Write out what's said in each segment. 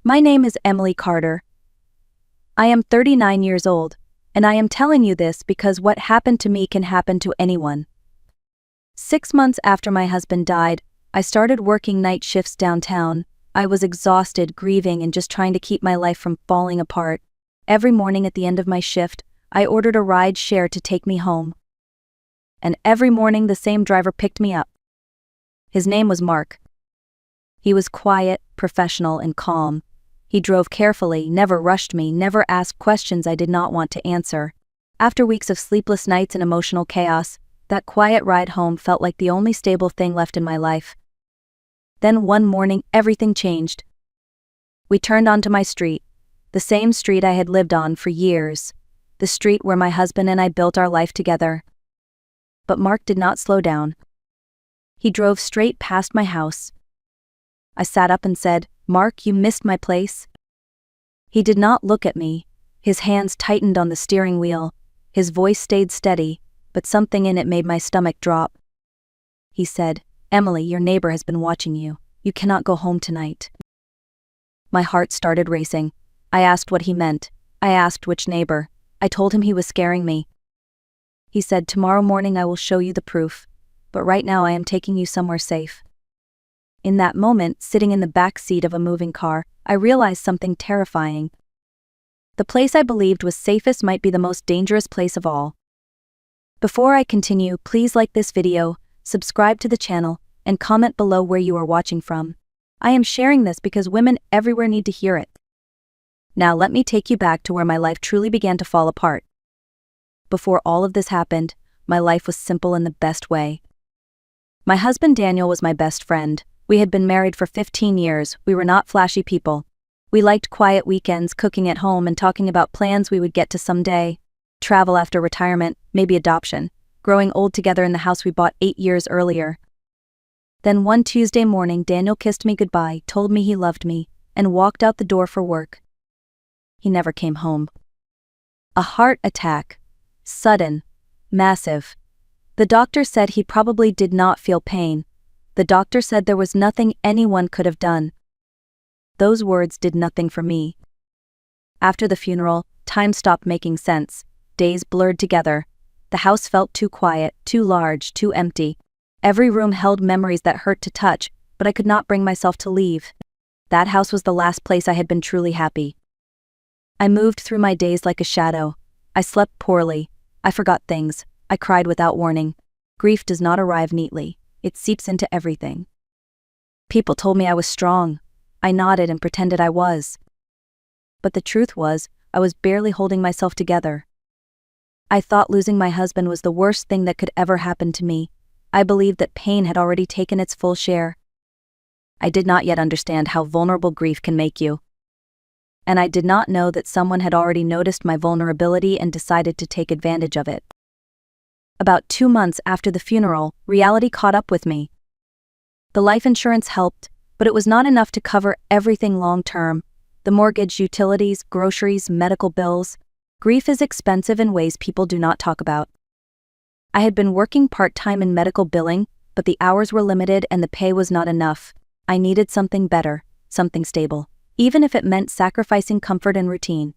My name is Emily Carter. I am 39 years old, and I am telling you this because what happened to me can happen to anyone. 6 months after my husband died, I started working night shifts downtown. I was exhausted, grieving, and just trying to keep my life from falling apart. Every morning at the end of my shift, I ordered a rideshare to take me home. And every morning the same driver picked me up. His name was Mark. He was quiet, professional, and calm. He drove carefully, never rushed me, never asked questions I did not want to answer. After weeks of sleepless nights and emotional chaos, that quiet ride home felt like the only stable thing left in my life. Then one morning, everything changed. We turned onto my street, the same street I had lived on for years, the street where my husband and I built our life together. But Mark did not slow down. He drove straight past my house. I sat up and said, "Mark, you missed my place." He did not look at me. His hands tightened on the steering wheel. His voice stayed steady, but something in it made my stomach drop. He said, "Emily, your neighbor has been watching you. You cannot go home tonight." My heart started racing. I asked what he meant. I asked which neighbor. I told him he was scaring me. He said, "Tomorrow morning I will show you the proof, but right now I am taking you somewhere safe." In that moment, sitting in the back seat of a moving car, I realized something terrifying. The place I believed was safest might be the most dangerous place of all. Before I continue, please like this video, subscribe to the channel, and comment below where you are watching from. I am sharing this because women everywhere need to hear it. Now let me take you back to where my life truly began to fall apart. Before all of this happened, my life was simple in the best way. My husband Daniel was my best friend. We had been married for 15 years. We were not flashy people. We liked quiet weekends, cooking at home, and talking about plans we would get to someday. Travel after retirement, maybe adoption. Growing old together in the house we bought 8 years earlier. Then one Tuesday morning, Daniel kissed me goodbye, told me he loved me, and walked out the door for work. He never came home. A heart attack. Sudden. Massive. The doctor said he probably did not feel pain. The doctor said there was nothing anyone could have done. Those words did nothing for me. After the funeral, time stopped making sense. Days blurred together. The house felt too quiet, too large, too empty. Every room held memories that hurt to touch, but I could not bring myself to leave. That house was the last place I had been truly happy. I moved through my days like a shadow. I slept poorly. I forgot things. I cried without warning. Grief does not arrive neatly. It seeps into everything. People told me I was strong. I nodded and pretended I was. But the truth was, I was barely holding myself together. I thought losing my husband was the worst thing that could ever happen to me. I believed that pain had already taken its full share. I did not yet understand how vulnerable grief can make you. And I did not know that someone had already noticed my vulnerability and decided to take advantage of it. About 2 months after the funeral, reality caught up with me. The life insurance helped, but it was not enough to cover everything long-term. The mortgage, utilities, groceries, medical bills. Grief is expensive in ways people do not talk about. I had been working part-time in medical billing, but the hours were limited and the pay was not enough. I needed something better, something stable, even if it meant sacrificing comfort and routine.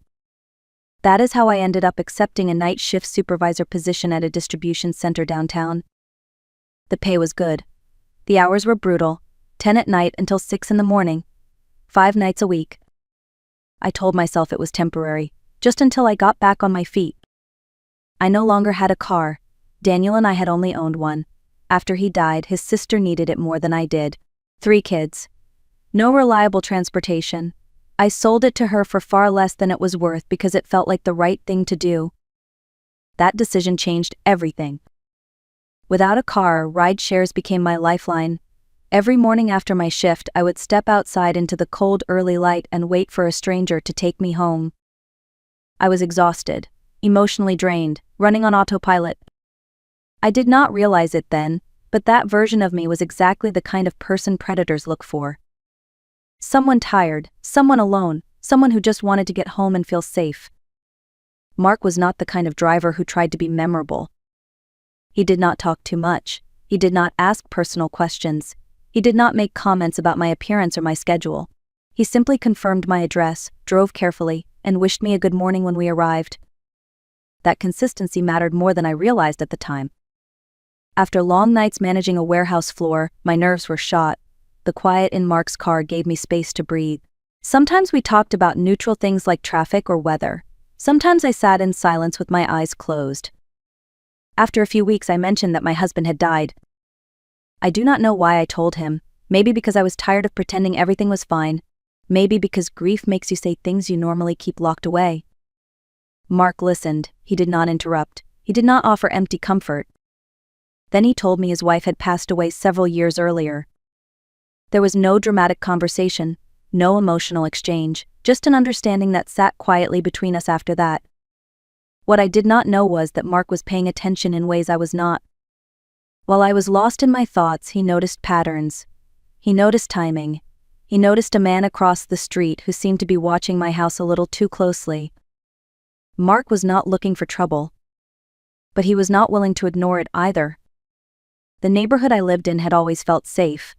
That is how I ended up accepting a night shift supervisor position at a distribution center downtown. The pay was good. The hours were brutal, 10 at night until 6 in the morning, 5 nights a week. I told myself it was temporary, just until I got back on my feet. I no longer had a car. Daniel and I had only owned one. After he died, his sister needed it more than I did. 3 kids. No reliable transportation. I sold it to her for far less than it was worth because it felt like the right thing to do. That decision changed everything. Without a car, ride shares became my lifeline. Every morning after my shift, I would step outside into the cold early light and wait for a stranger to take me home. I was exhausted, emotionally drained, running on autopilot. I did not realize it then, but that version of me was exactly the kind of person predators look for. Someone tired, someone alone, someone who just wanted to get home and feel safe. Mark was not the kind of driver who tried to be memorable. He did not talk too much. He did not ask personal questions. He did not make comments about my appearance or my schedule. He simply confirmed my address, drove carefully, and wished me a good morning when we arrived. That consistency mattered more than I realized at the time. After long nights managing a warehouse floor, my nerves were shot. The quiet in Mark's car gave me space to breathe. Sometimes we talked about neutral things like traffic or weather. Sometimes I sat in silence with my eyes closed. After a few weeks, I mentioned that my husband had died. I do not know why I told him. Maybe because I was tired of pretending everything was fine. Maybe because grief makes you say things you normally keep locked away. Mark listened. He did not interrupt. He did not offer empty comfort. Then he told me his wife had passed away several years earlier. There was no dramatic conversation, no emotional exchange, just an understanding that sat quietly between us after that. What I did not know was that Mark was paying attention in ways I was not. While I was lost in my thoughts, he noticed patterns. He noticed timing. He noticed a man across the street who seemed to be watching my house a little too closely. Mark was not looking for trouble. But he was not willing to ignore it either. The neighborhood I lived in had always felt safe.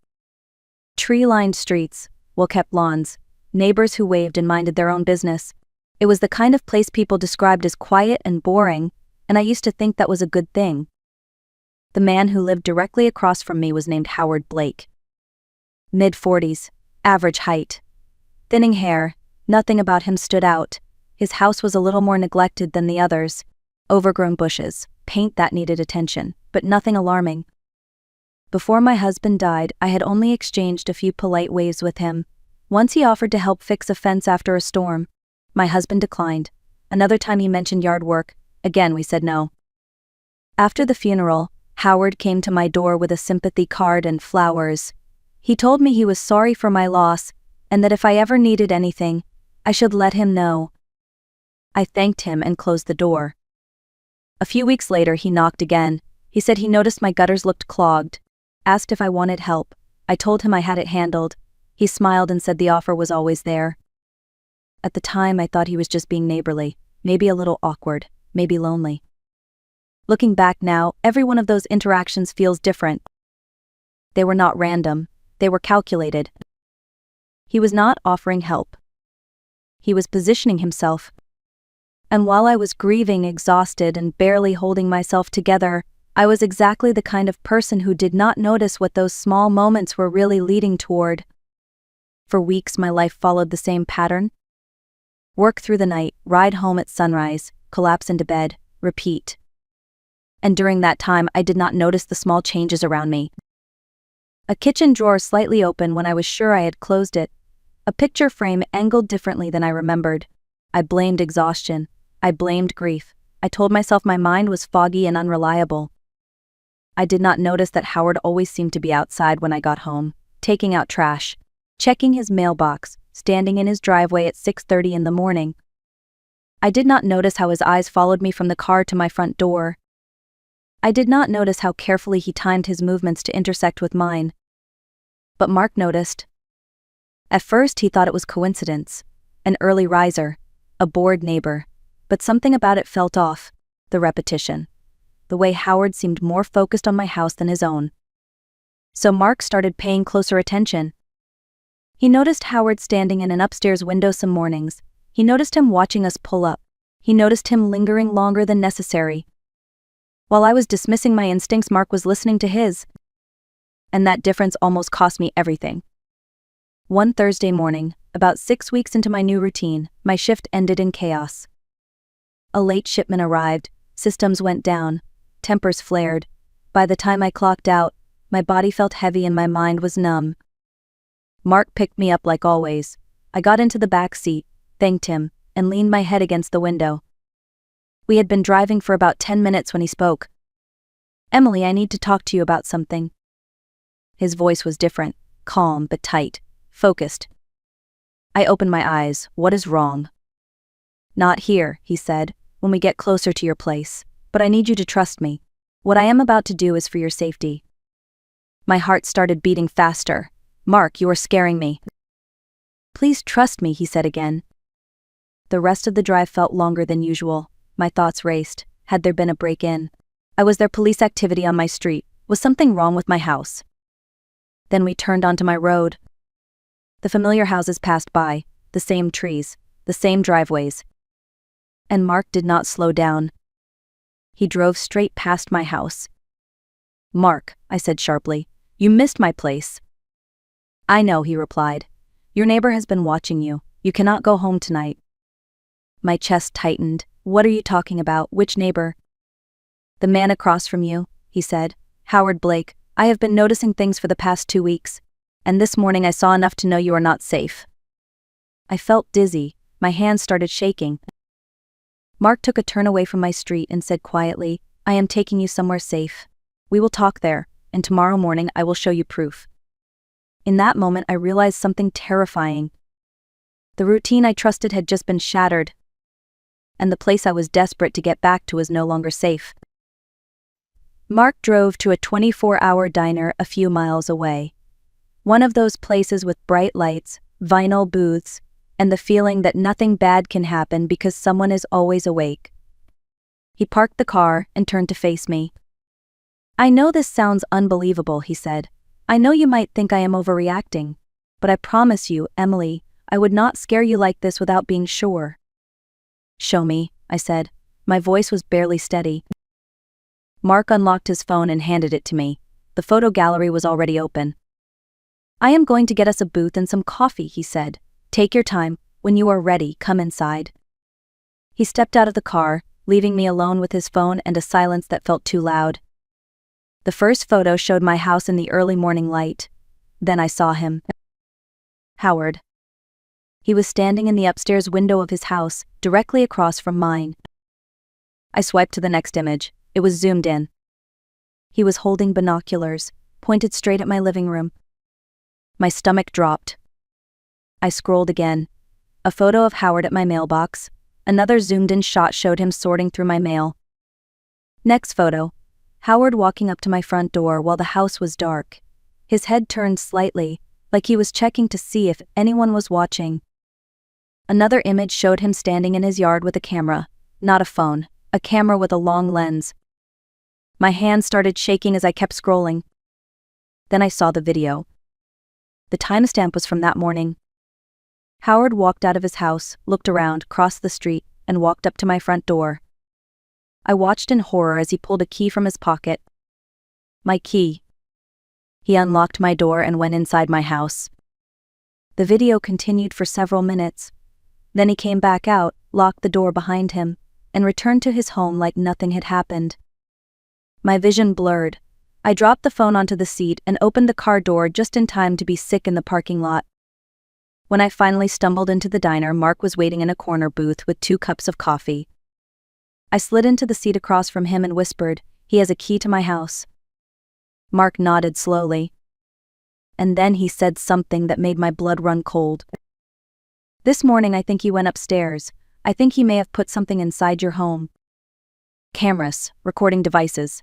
Tree-lined streets, well-kept lawns, neighbors who waved and minded their own business. It was the kind of place people described as quiet and boring, and I used to think that was a good thing. The man who lived directly across from me was named Howard Blake. Mid-40s, average height. Thinning hair, nothing about him stood out. His house was a little more neglected than the others. Overgrown bushes, paint that needed attention, but nothing alarming. Before my husband died, I had only exchanged a few polite waves with him. Once he offered to help fix a fence after a storm. My husband declined. Another time he mentioned yard work. Again we said no. After the funeral, Howard came to my door with a sympathy card and flowers. He told me he was sorry for my loss, and that if I ever needed anything, I should let him know. I thanked him and closed the door. A few weeks later he knocked again. He said he noticed my gutters looked clogged. Asked if I wanted help. I told him I had it handled. He smiled and said the offer was always there. At the time I thought he was just being neighborly, maybe a little awkward, maybe lonely. Looking back now, every one of those interactions feels different. They were not random, they were calculated. He was not offering help. He was positioning himself. And while I was grieving, exhausted, and barely holding myself together, I was exactly the kind of person who did not notice what those small moments were really leading toward. For weeks my life followed the same pattern. Work through the night, ride home at sunrise, collapse into bed, repeat. And during that time I did not notice the small changes around me. A kitchen drawer slightly open when I was sure I had closed it. A picture frame angled differently than I remembered. I blamed exhaustion. I blamed grief. I told myself my mind was foggy and unreliable. I did not notice that Howard always seemed to be outside when I got home, taking out trash, checking his mailbox, standing in his driveway at 6:30 in the morning. I did not notice how his eyes followed me from the car to my front door. I did not notice how carefully he timed his movements to intersect with mine. But Mark noticed. At first he thought it was coincidence, an early riser, a bored neighbor, but something about it felt off, the repetition. The way Howard seemed more focused on my house than his own. So Mark started paying closer attention. He noticed Howard standing in an upstairs window some mornings. He noticed him watching us pull up. He noticed him lingering longer than necessary. While I was dismissing my instincts, Mark was listening to his. And that difference almost cost me everything. One Thursday morning, about 6 weeks into my new routine, my shift ended in chaos. A late shipment arrived, systems went down, tempers flared. By the time I clocked out, my body felt heavy and my mind was numb. Mark picked me up like always. I got into the back seat, thanked him, and leaned my head against the window. We had been driving for about 10 minutes when he spoke. "Emily, I need to talk to you about something." His voice was different, calm but tight, focused. I opened my eyes. "What is wrong?" "Not here," he said, "when we get closer to your place. But I need you to trust me. What I am about to do is for your safety." My heart started beating faster. "Mark, you are scaring me." "Please trust me," he said again. The rest of the drive felt longer than usual. My thoughts raced. Had there been a break-in? Was there police activity on my street? Was something wrong with my house? Then we turned onto my road. The familiar houses passed by, the same trees, the same driveways. And Mark did not slow down. He drove straight past my house. "Mark," I said sharply, "you missed my place." "I know," he replied. "Your neighbor has been watching you. You cannot go home tonight." My chest tightened. "What are you talking about? Which neighbor?" "The man across from you," he said. "Howard Blake. I have been noticing things for the past 2 weeks. And this morning I saw enough to know you are not safe." I felt dizzy. My hands started shaking. Mark took a turn away from my street and said quietly, "I am taking you somewhere safe. We will talk there, and tomorrow morning I will show you proof." In that moment I realized something terrifying. The routine I trusted had just been shattered, and the place I was desperate to get back to was no longer safe. Mark drove to a 24-hour diner a few miles away. One of those places with bright lights, vinyl booths, and the feeling that nothing bad can happen because someone is always awake. He parked the car and turned to face me. "I know this sounds unbelievable," he said. "I know you might think I am overreacting. But I promise you, Emily, I would not scare you like this without being sure." "Show me," I said. My voice was barely steady. Mark unlocked his phone and handed it to me. The photo gallery was already open. "I am going to get us a booth and some coffee," he said. "Take your time. When you are ready, come inside." He stepped out of the car, leaving me alone with his phone and a silence that felt too loud. The first photo showed my house in the early morning light. Then I saw him. Howard. He was standing in the upstairs window of his house, directly across from mine. I swiped to the next image. It was zoomed in. He was holding binoculars, pointed straight at my living room. My stomach dropped. I scrolled again. A photo of Howard at my mailbox. Another zoomed-in shot showed him sorting through my mail. Next photo. Howard walking up to my front door while the house was dark. His head turned slightly, like he was checking to see if anyone was watching. Another image showed him standing in his yard with a camera. Not a phone, a camera with a long lens. My hands started shaking as I kept scrolling. Then I saw the video. The timestamp was from that morning. Howard walked out of his house, looked around, crossed the street, and walked up to my front door. I watched in horror as he pulled a key from his pocket. My key. He unlocked my door and went inside my house. The video continued for several minutes. Then he came back out, locked the door behind him, and returned to his home like nothing had happened. My vision blurred. I dropped the phone onto the seat and opened the car door just in time to be sick in the parking lot. When I finally stumbled into the diner, Mark was waiting in a corner booth with 2 cups of coffee. I slid into the seat across from him and whispered, "He has a key to my house." Mark nodded slowly. And then he said something that made my blood run cold. "This morning I think he went upstairs. I think he may have put something inside your home." Cameras, recording devices.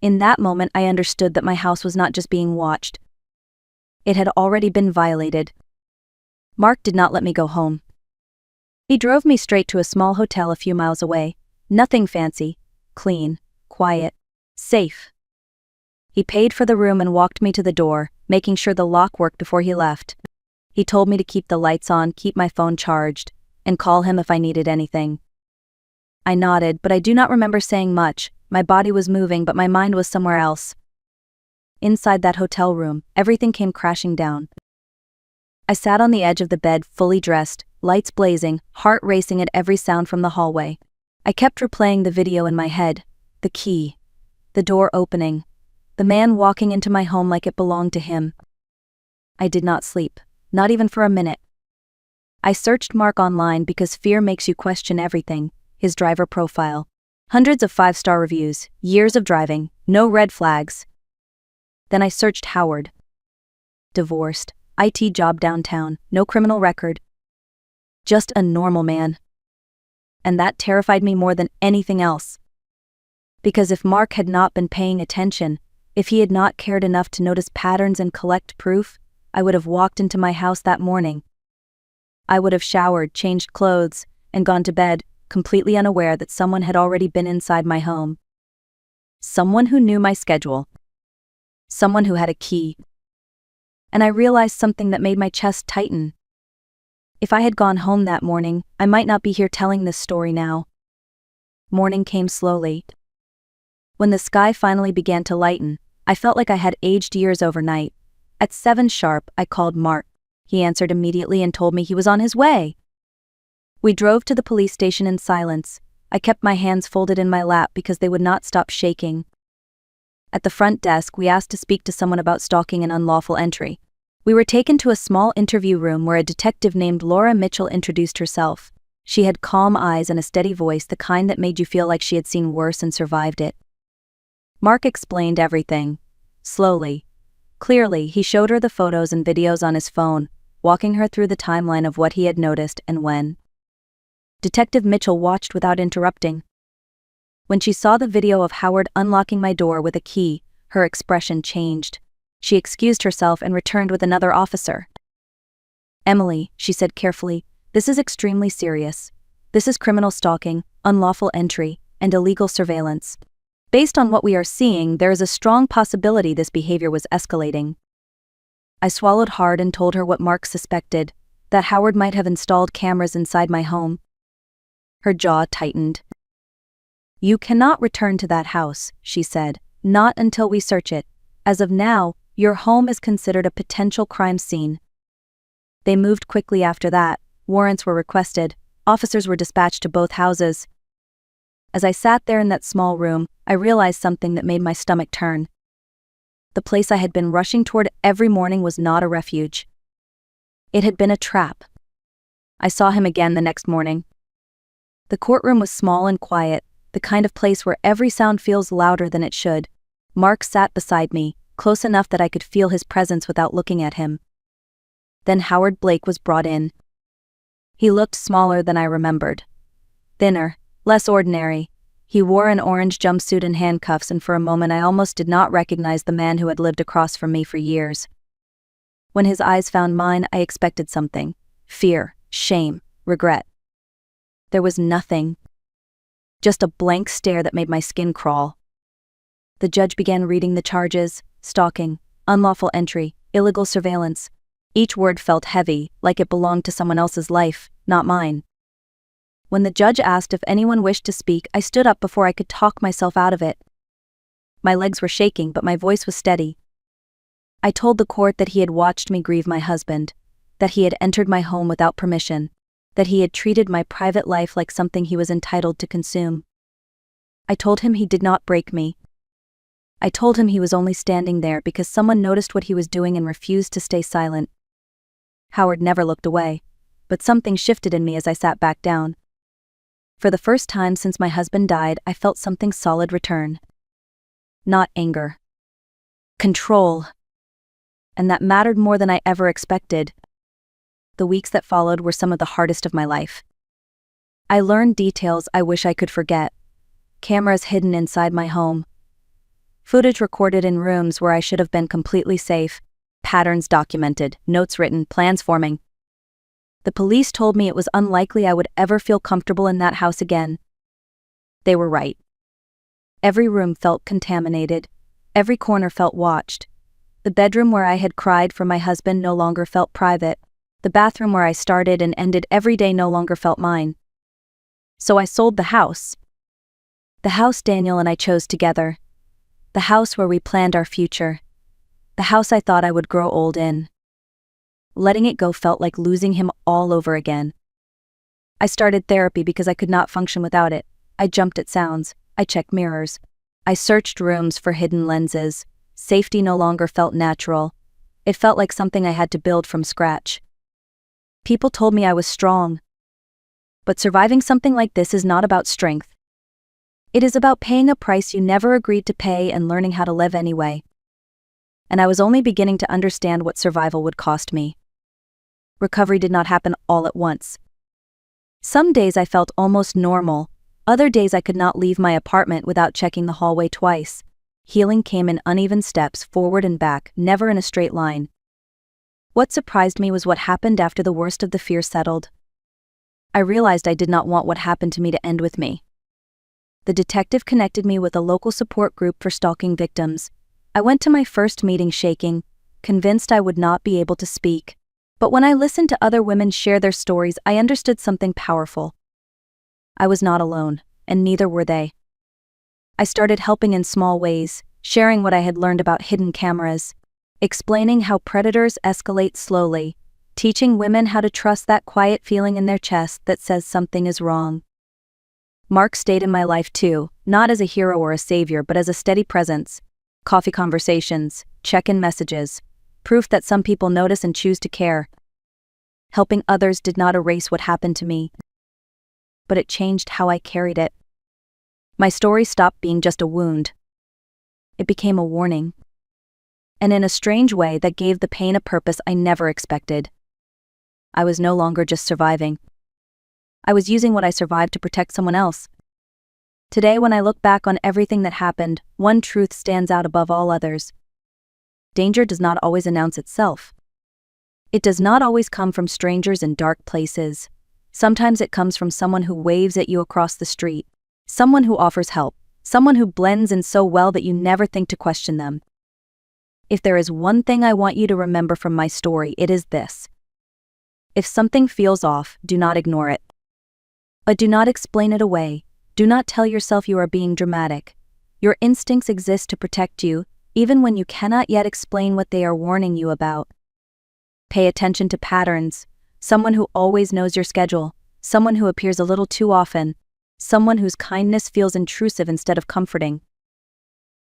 In that moment I understood that my house was not just being watched. It had already been violated. Mark did not let me go home. He drove me straight to a small hotel a few miles away. Nothing fancy. Clean. Quiet. Safe. He paid for the room and walked me to the door, making sure the lock worked before he left. He told me to keep the lights on, keep my phone charged, and call him if I needed anything. I nodded, but I do not remember saying much. My body was moving, but my mind was somewhere else. Inside that hotel room, everything came crashing down. I sat on the edge of the bed, fully dressed, lights blazing, heart racing at every sound from the hallway. I kept replaying the video in my head. The key. The door opening. The man walking into my home like it belonged to him. I did not sleep, not even for a minute. I searched Mark online because fear makes you question everything. His driver profile. Hundreds of 5-star reviews, years of driving, no red flags. Then I searched Howard. Divorced, IT job downtown, no criminal record. Just a normal man. And that terrified me more than anything else. Because if Mark had not been paying attention, if he had not cared enough to notice patterns and collect proof, I would have walked into my house that morning. I would have showered, changed clothes, and gone to bed, completely unaware that someone had already been inside my home. Someone who knew my schedule. Someone who had a key. and I realized something that made my chest tighten. If I had gone home that morning, I might not be here telling this story now. Morning came slowly. When the sky finally began to lighten, I felt like I had aged years overnight. At 7 sharp, I called Mark. He answered immediately and told me he was on his way. We drove to the police station in silence. I kept my hands folded in my lap because they would not stop shaking. At the front desk, we asked to speak to someone about stalking and unlawful entry. We were taken to a small interview room where a detective named Laura Mitchell introduced herself. She had calm eyes and a steady voice, the kind that made you feel like she had seen worse and survived it. Mark explained everything. Slowly. Clearly, he showed her the photos and videos on his phone, walking her through the timeline of what he had noticed and when. Detective Mitchell watched without interrupting. When she saw the video of Howard unlocking my door with a key, her expression changed. She excused herself and returned with another officer. "Emily," she said carefully, "this is extremely serious. This is criminal stalking, unlawful entry, and illegal surveillance. Based on what we are seeing, there is a strong possibility this behavior was escalating." I swallowed hard and told her what Mark suspected, that Howard might have installed cameras inside my home. Her jaw tightened. "You cannot return to that house," she said, "not until we search it. As of now, your home is considered a potential crime scene." They moved quickly after that. Warrants were requested. Officers were dispatched to both houses. As I sat there in that small room, I realized something that made my stomach turn. The place I had been rushing toward every morning was not a refuge. It had been a trap. I saw him again the next morning. The courtroom was small and quiet, the kind of place where every sound feels louder than it should. Mark sat beside me, close enough that I could feel his presence without looking at him. Then Howard Blake was brought in. He looked smaller than I remembered. Thinner, less ordinary. He wore an orange jumpsuit and handcuffs, and for a moment I almost did not recognize the man who had lived across from me for years. When his eyes found mine, I expected something. Fear, shame, regret. There was nothing. Just a blank stare that made my skin crawl. The judge began reading the charges: stalking, unlawful entry, illegal surveillance. Each word felt heavy, like it belonged to someone else's life, not mine. When the judge asked if anyone wished to speak, I stood up before I could talk myself out of it. My legs were shaking, but my voice was steady. I told the court that he had watched me grieve my husband, that he had entered my home without permission, that he had treated my private life like something he was entitled to consume. I told him he did not break me. I told him he was only standing there because someone noticed what he was doing and refused to stay silent. Howard never looked away, but something shifted in me as I sat back down. For the first time since my husband died, I felt something solid return. Not anger. Control. And that mattered more than I ever expected. The weeks that followed were some of the hardest of my life. I learned details I wish I could forget. Cameras hidden inside my home. Footage recorded in rooms where I should have been completely safe. Patterns documented, notes written, plans forming. The police told me it was unlikely I would ever feel comfortable in that house again. They were right. Every room felt contaminated. Every corner felt watched. The bedroom where I had cried for my husband no longer felt private. The bathroom where I started and ended every day no longer felt mine. So I sold the house. The house Daniel and I chose together. The house where we planned our future. The house I thought I would grow old in. Letting it go felt like losing him all over again. I started therapy because I could not function without it. I jumped at sounds. I checked mirrors. I searched rooms for hidden lenses. Safety no longer felt natural. It felt like something I had to build from scratch. People told me I was strong. But surviving something like this is not about strength. It is about paying a price you never agreed to pay and learning how to live anyway. And I was only beginning to understand what survival would cost me. Recovery did not happen all at once. Some days I felt almost normal. Other days I could not leave my apartment without checking the hallway twice. Healing came in uneven steps, forward and back, never in a straight line. What surprised me was what happened after the worst of the fear settled. I realized I did not want what happened to me to end with me. The detective connected me with a local support group for stalking victims. I went to my first meeting shaking. convinced I would not be able to speak. But when I listened to other women share their stories, I understood something powerful. I was not alone, and neither were they. I started helping in small ways, sharing what I had learned about hidden cameras, explaining how predators escalate slowly, teaching women how to trust that quiet feeling in their chest that says something is wrong. Mark stayed in my life too, not as a hero or a savior, but as a steady presence. Coffee conversations, check-in messages, proof that some people notice and choose to care. Helping others did not erase what happened to me, but it changed how I carried it. My story stopped being just a wound. It became a warning. And in a strange way, that gave the pain a purpose I never expected. I was no longer just surviving. I was using what I survived to protect someone else. Today, when I look back on everything that happened, one truth stands out above all others. Danger does not always announce itself. It does not always come from strangers in dark places. Sometimes it comes from someone who waves at you across the street, someone who offers help, someone who blends in so well that you never think to question them. If there is one thing I want you to remember from my story, it is this. If something feels off, do not ignore it. But do not explain it away. Do not tell yourself you are being dramatic. Your instincts exist to protect you, even when you cannot yet explain what they are warning you about. Pay attention to patterns. Someone who always knows your schedule, someone who appears a little too often, someone whose kindness feels intrusive instead of comforting.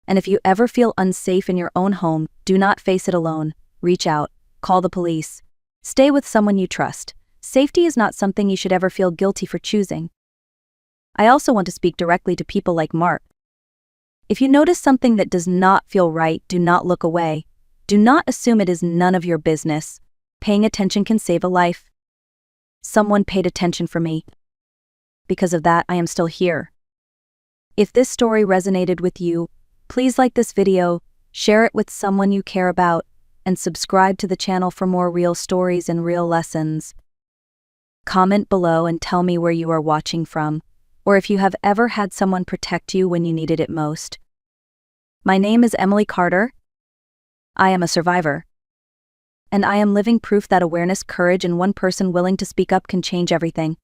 And if you ever feel unsafe in your own home, do not face it alone. Reach out, call the police. Stay with someone you trust. Safety is not something you should ever feel guilty for choosing. I also want to speak directly to people like Mark. If you notice something that does not feel right, do not look away. Do not assume it is none of your business. Paying attention can save a life. Someone paid attention for me. Because of that, I am still here. If this story resonated with you, please like this video, share it with someone you care about, and subscribe to the channel for more real stories and real lessons. Comment below and tell me where you are watching from, or if you have ever had someone protect you when you needed it most. My name is Emily Carter. I am a survivor. And I am living proof that awareness, courage, and one person willing to speak up can change everything.